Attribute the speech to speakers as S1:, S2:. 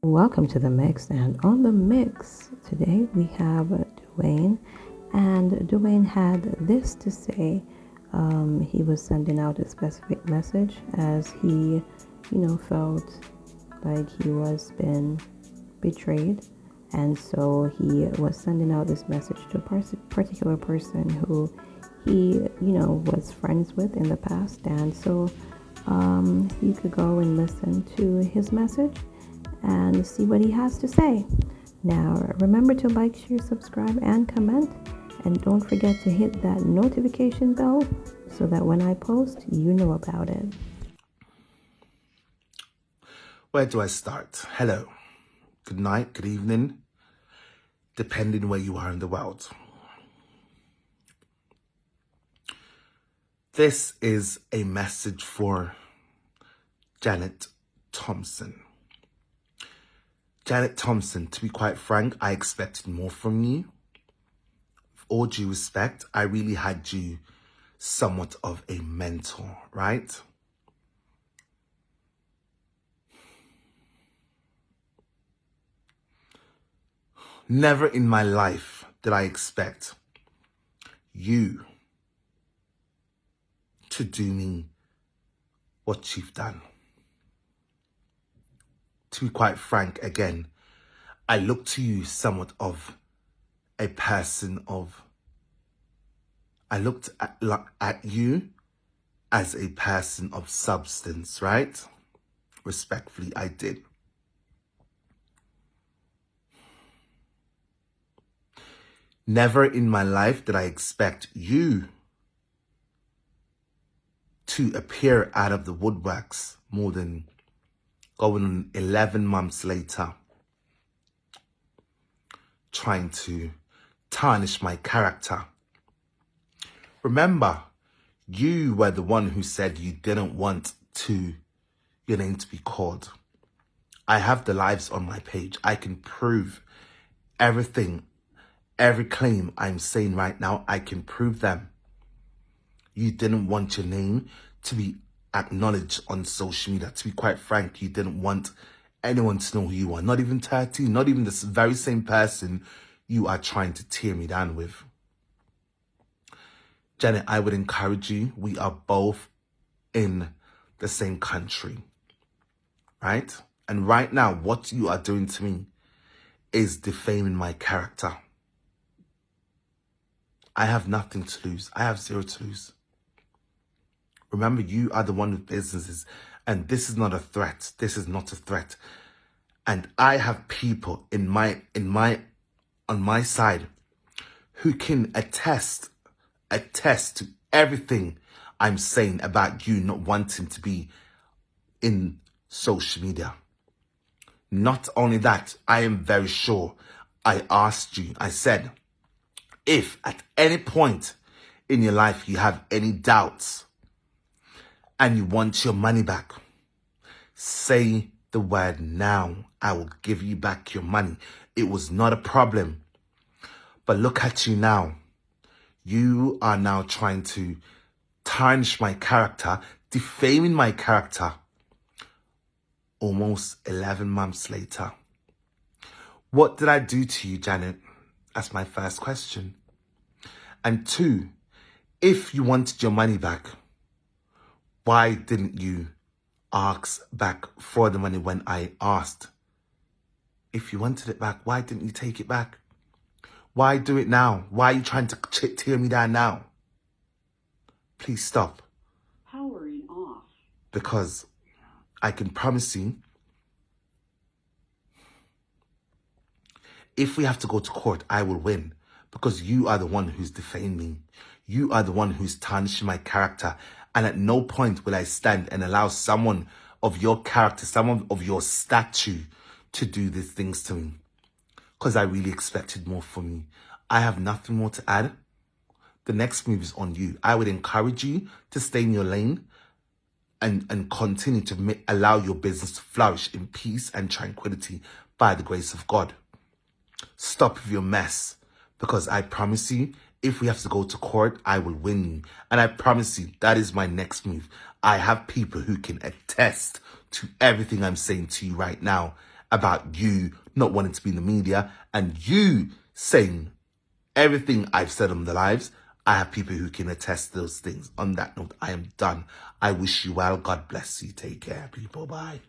S1: Welcome to the mix, and on the mix today we have Dwayne, and Dwayne had this to say. He was sending out a specific message as he, felt like he was been betrayed, and so he was sending out this message to a particular person who he, was friends with in the past, and so you could go and listen to his message and see what he has to say. Now, remember to like, share, subscribe, and comment. And don't forget to hit that notification bell so that when I post, you know about it.
S2: Where do I start? Hello, good night, good evening, depending where you are in the world. This is a message for Janet Thompson. Janet Thompson, to be quite frank, I expected more from you. With all due respect, I really had you somewhat of a mentor, right? Never in my life did I expect you to do me what you've done. To be quite frank, again, I look to you somewhat of a person of, I looked at you as a person of substance, right? Respectfully, I did. Never in my life did I expect you to appear out of the woodworks more than going on 11 months later, trying to tarnish my character. Remember, you were the one who said you didn't want your name to be called. I have the lives on my page. I can prove everything, every claim I'm saying right now, I can prove them. You didn't want your name to be acknowledged on social media. To be quite frank, you didn't want anyone to know who you are. Not even 13, not even this very same person you are trying to tear me down with. Janet, I would encourage you. We are both in the same country, right? And right now, what you are doing to me is defaming my character. I have nothing to lose. I have zero to lose. Remember, you are the one with businesses, and this is not a threat. This is not a threat. And I have people on my side who can attest to everything I'm saying about you not wanting to be in social media. Not only that, I am very sure I asked you, I said, if at any point in your life you have any doubts and you want your money back, say the word now. I will give you back your money. It was not a problem. But look at you now. You are now trying to tarnish my character, defaming my character. Almost 11 months later. What did I do to you, Janet? That's my first question. And two, if you wanted your money back, why didn't you ask back for the money when I asked? If you wanted it back, why didn't you take it back? Why do it now? Why are you trying to tear me down now? Please stop.
S3: Powering off.
S2: Because I can promise you, if we have to go to court, I will win. Because you are the one who's defaming me. You are the one who's tarnishing my character. And at no point will I stand and allow someone of your character, someone of your stature to do these things to me. Because I really expected more from you. I have nothing more to add. The next move is on you. I would encourage you to stay in your lane and continue to allow your business to flourish in peace and tranquility by the grace of God. Stop with your mess, because I promise you, if we have to go to court, I will win you. And I promise you, that is my next move. I have people who can attest to everything I'm saying to you right now about you not wanting to be in the media and you saying everything I've said on the lives. I have people who can attest those things. On that note, I am done. I wish you well. God bless you. Take care, people. Bye.